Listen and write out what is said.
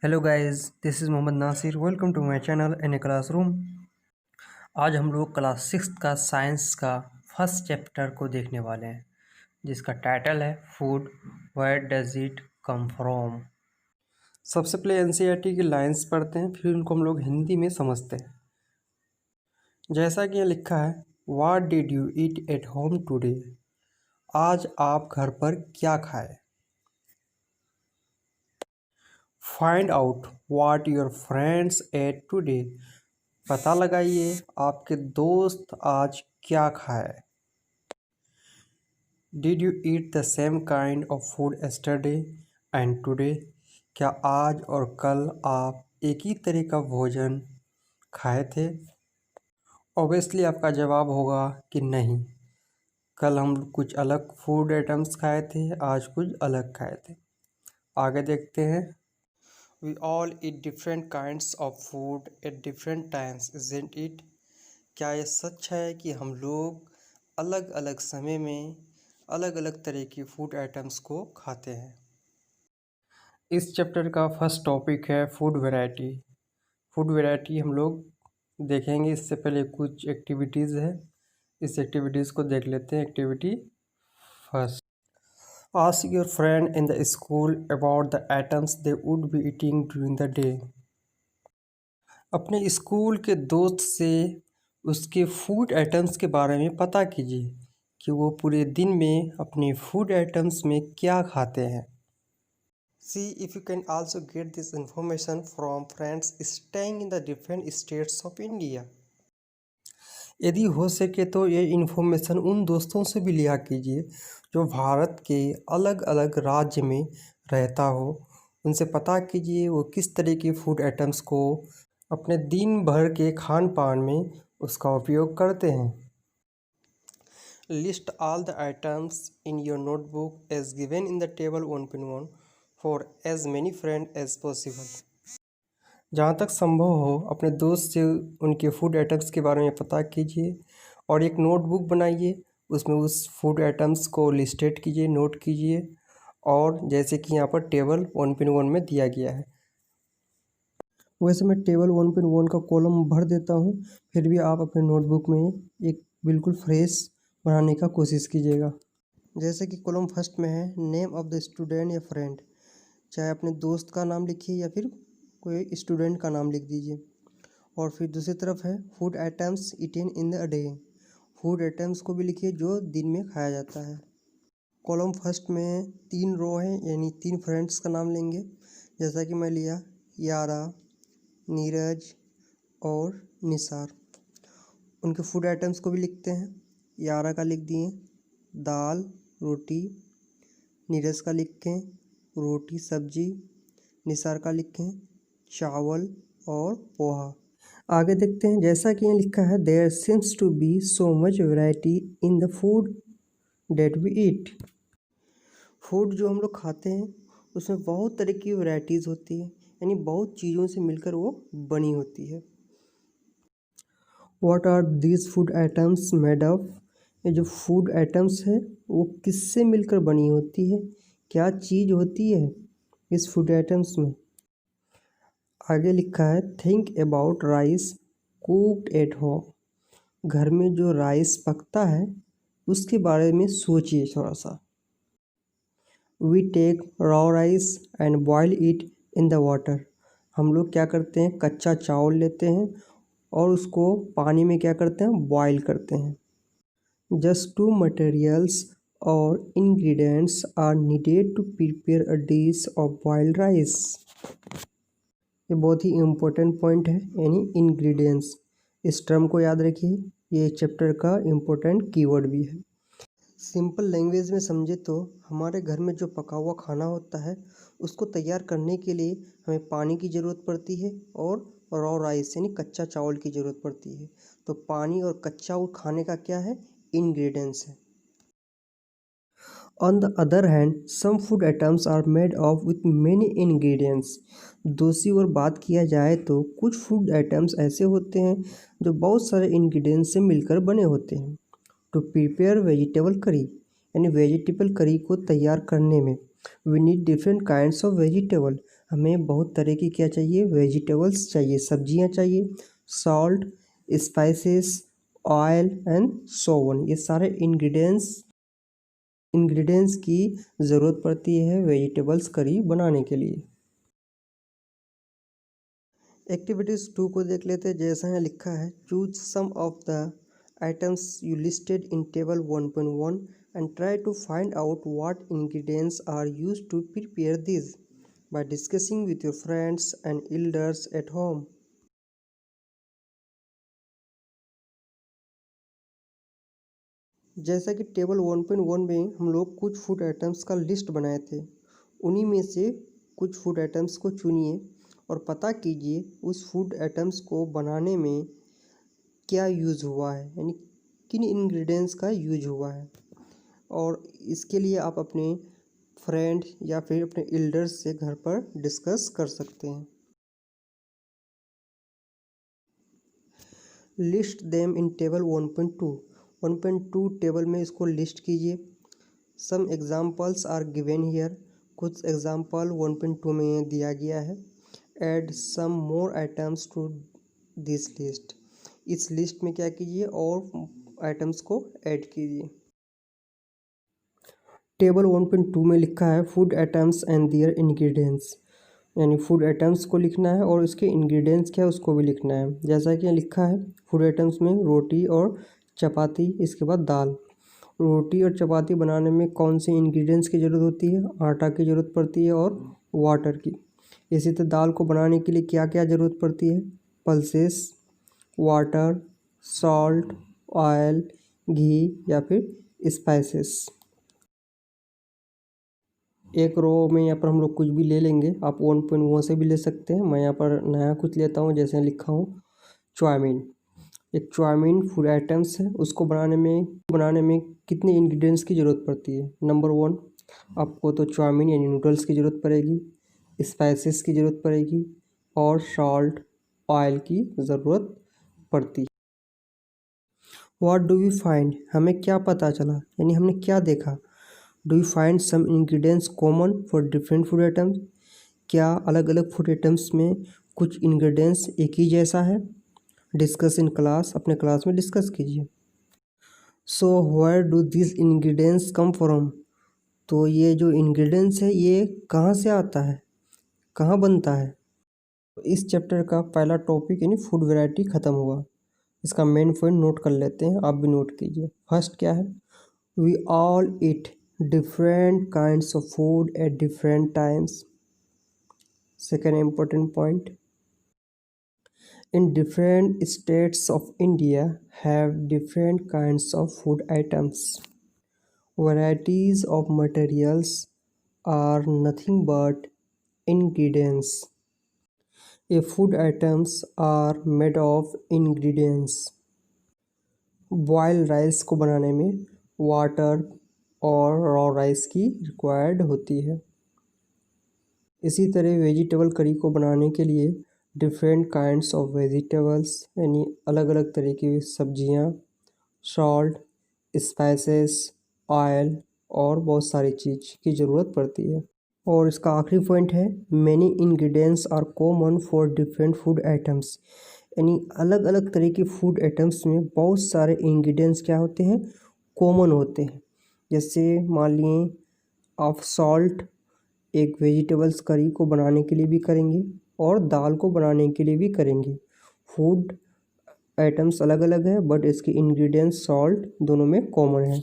Hello guys, this is Mohammad Nasir. Welcome to my channel in a classroom. आज हम लोग class six का science का फर्स्ट चैप्टर को देखने वाले हैं, जिसका टाइटल है food, where does it come from. सबसे पहले एनसीईआरटी की लाइंस पढ़ते हैं, फिर उनको हम लोग हिंदी में समझते हैं। जैसा कि यहाँ लिखा है, what did you eat at home today. आज आप घर पर क्या खाए। Find out what your friends ate today. पता लगाइए आपके दोस्त आज क्या खाए। Did you eat the same kind of food yesterday and today. क्या आज और कल आप एक ही तरह का भोजन खाए थे। ऑब्वियसली आपका जवाब होगा कि नहीं, कल हम कुछ अलग फूड आइटम्स खाए थे, आज कुछ अलग खाए थे। आगे देखते हैं। We all eat different kinds of food at different times, isn't it. क्या ये सच है कि हम लोग अलग अलग समय में अलग अलग तरह की फूड आइटम्स को खाते हैं। इस चैप्टर का फर्स्ट टॉपिक है फूड वैरायटी। फूड वैरायटी हम लोग देखेंगे। इससे पहले कुछ एक्टिविटीज़ है, इस एक्टिविटीज़ को देख लेते हैं। Activity first, ask your friend in the school about the items they would be eating during the day. अपने स्कूल के दोस्त से उसके फूड आइटम्स के बारे में पता कीजिए कि वो पूरे दिन में अपने फूड आइटम्स में क्या खाते हैं। See if you can also get this information from friends staying in the different states of India. यदि हो सके तो ये इन्फॉर्मेशन उन दोस्तों से भी लिया कीजिए जो भारत के अलग अलग राज्य में रहता हो। उनसे पता कीजिए वो किस तरह की फूड आइटम्स को अपने दिन भर के खान पान में उसका उपयोग करते हैं। List all the items in your notebook as given in the table 1.1 for as many friend as possible. जहाँ तक संभव हो अपने दोस्त से उनके फूड आइटम्स के बारे में पता कीजिए और एक नोटबुक बनाइए, उसमें उस फूड आइटम्स को लिस्टेड कीजिए, नोट कीजिए। और जैसे कि यहाँ पर टेबल 1.1 में दिया गया है, वैसे मैं टेबल 1.1 का कॉलम भर देता हूँ। फिर भी आप अपने नोटबुक में एक बिल्कुल फ्रेश बनाने का कोशिश कीजिएगा। जैसे कि कॉलम फर्स्ट में है नेम ऑफ द स्टूडेंट या फ्रेंड, चाहे अपने दोस्त का नाम लिखिए या फिर कोई स्टूडेंट का नाम लिख दीजिए। और फिर दूसरी तरफ है food items eaten in the day, food items को भी लिखिए जो दिन में खाया जाता है। कॉलम फर्स्ट में 3 रो हैं, यानी 3 फ्रेंड्स का नाम लेंगे। जैसा कि मैं लिया यारा, नीरज और निसार। उनके फूड आइटम्स को भी लिखते हैं। यारा का लिख दिए दाल रोटी, नीरज का लिखें रोटी सब्जी, निसार का लिखें चावल और पोहा। आगे देखते हैं। जैसा कि यहाँ लिखा है there seems to be so much variety in the food that we eat. Food जो हम लोग खाते हैं उसमें बहुत तरह की वैरायटीज़ होती है, यानी बहुत चीज़ों से मिलकर वो बनी होती है। What are these food items made of. ये जो फूड आइटम्स है वो किससे मिलकर बनी होती है, क्या चीज़ होती है इस फूड आइटम्स में। आगे लिखा है think about rice cooked at home. घर में जो राइस पकता है उसके बारे में सोचिए थोड़ा सा। We take raw rice and boil it in the water. हम लोग क्या करते हैं, कच्चा चावल लेते हैं और उसको पानी में क्या करते हैं, बॉयल करते हैं। जस्ट 2 मटेरियल्स और ingredients are needed to prepare a dish of boiled rice. ये बहुत ही इम्पोर्टेंट पॉइंट है, यानी इंग्रेडिएंट्स। इस टर्म को याद रखिए, ये चैप्टर का इम्पोर्टेंट कीवर्ड भी है। सिंपल लैंग्वेज में समझे तो हमारे घर में जो पका हुआ खाना होता है उसको तैयार करने के लिए हमें पानी की ज़रूरत पड़ती है और रॉ राइस यानी कच्चा चावल की ज़रूरत पड़ती है। तो पानी और कच्चा चावल खाने का क्या है, इंग्रेडिएंट्स है। On the other hand, some food items are made of with many ingredients. दूसरी ओर बात किया जाए तो कुछ फूड आइटम्स ऐसे होते हैं जो बहुत सारे इंग्रेडिएंट्स से मिलकर बने होते हैं। टू प्रिपेयर वेजिटेबल करी, यानी वेजिटेबल करी को तैयार करने में we need different kinds of vegetable. हमें बहुत तरह की क्या चाहिए, वेजिटेबल्स चाहिए, सब्जियां चाहिए, salt, spices, oil and so on. ये सारे इंग्रेडिएंट्स की ज़रूरत पड़ती है वेजिटेबल्स करी बनाने के लिए। एक्टिविटीज़ 2 को देख लेते हैं। जैसा यहाँ लिखा है, choose some of the items you listed in table 1.1 and try to find out what ingredients are used to prepare this by discussing with your friends and elders at home. जैसा कि टेबल 1.1 में हम लोग कुछ food items का list बनाए थे, उन्हीं में से कुछ फूड आइटम्स को चुनिए और पता कीजिए उस फूड आइटम्स को बनाने में क्या यूज़ हुआ है, यानी किन इंग्रेडिएंट्स का यूज हुआ है। और इसके लिए आप अपने फ्रेंड या फिर अपने एल्डर्स से घर पर डिस्कस कर सकते हैं। List them in table 1.2। 1.2 table में इसको लिस्ट कीजिए। Some examples are given here. कुछ एग्जाम्पल 1.2 में दिया गया है। Add some more items to this list. इस लिस्ट में क्या कीजिए, और आइटम्स को ऐड कीजिए। टेबल 1.2 में लिखा है food items and their ingredients, यानी फूड आइटम्स को लिखना है और उसके इंग्रेडिएंट्स क्या है उसको भी लिखना है। जैसा कि लिखा है फूड आइटम्स में रोटी और चपाती, इसके बाद दाल। रोटी और चपाती बनाने में कौन से इंग्रेडिएंट्स की ज़रूरत होती है, आटा की ज़रूरत पड़ती है और वाटर की। इसी तरह दाल को बनाने के लिए क्या क्या ज़रूरत पड़ती है, पल्सेस, वाटर, सॉल्ट, ऑयल, घी या फिर स्पाइसेस। एक रो में यहाँ पर हम लोग कुछ भी ले लेंगे, आप 1.1 से भी ले सकते हैं। मैं यहाँ पर नया कुछ लेता हूँ, जैसे लिखा हूँ चाउमीन। एक चाउमीन फूड आइटम्स है, उसको बनाने में कितने इंग्रेडिएंट्स की ज़रूरत पड़ती है। नंबर 1, आपको तो चाउमीन यानी नूडल्स की ज़रूरत पड़ेगी, स्पाइसेस की ज़रूरत पड़ेगी और सॉल्ट, ऑयल की ज़रूरत पड़ती है। व्हाट डू वी फाइंड, हमें क्या पता चला, यानी हमने क्या देखा। Do you find some ingredients common for different food items, क्या अलग अलग फूड आइटम्स में कुछ इंग्रेडिएंट्स एक ही जैसा है। डिस्कस इन क्लास, अपने क्लास में डिस्कस कीजिए। So where do this ingredients come from, तो ये जो इंग्रेडिएंट्स है ये कहाँ से आता है, कहाँ बनता है। इस चैप्टर का पहला टॉपिक यानी फूड वैरायटी ख़त्म हुआ। इसका मेन पॉइंट नोट कर लेते हैं, आप भी नोट कीजिए। फर्स्ट क्या है, we all eat different kinds of food at different times. Second important point, in different states of India have different kinds of food items. Varieties of materials are nothing but ingredients. A food items are made of ingredients. Boil rice को बनाने में water और raw rice की required होती है। इसी तरह vegetable curry को बनाने के लिए डिफरेंट काइंड्स ऑफ वेजिटेबल्स यानी अलग अलग तरह की सब्जियां, सॉल्ट, स्पाइसेस, ऑयल और बहुत सारी चीज़ की ज़रूरत पड़ती है। और इसका आखिरी पॉइंट है, many ingredients are common for different food items, यानी अलग अलग तरह के फूड आइटम्स में बहुत सारे इंग्रेडिएंट्स क्या होते हैं, कॉमन होते हैं। जैसे मान लिए आप सॉल्ट एक वेजिटेबल्स करी को बनाने के लिए भी करेंगे और दाल को बनाने के लिए भी करेंगे। फूड आइटम्स अलग अलग है बट इसके इंग्रेडिएंट्स सॉल्ट दोनों में कॉमन है।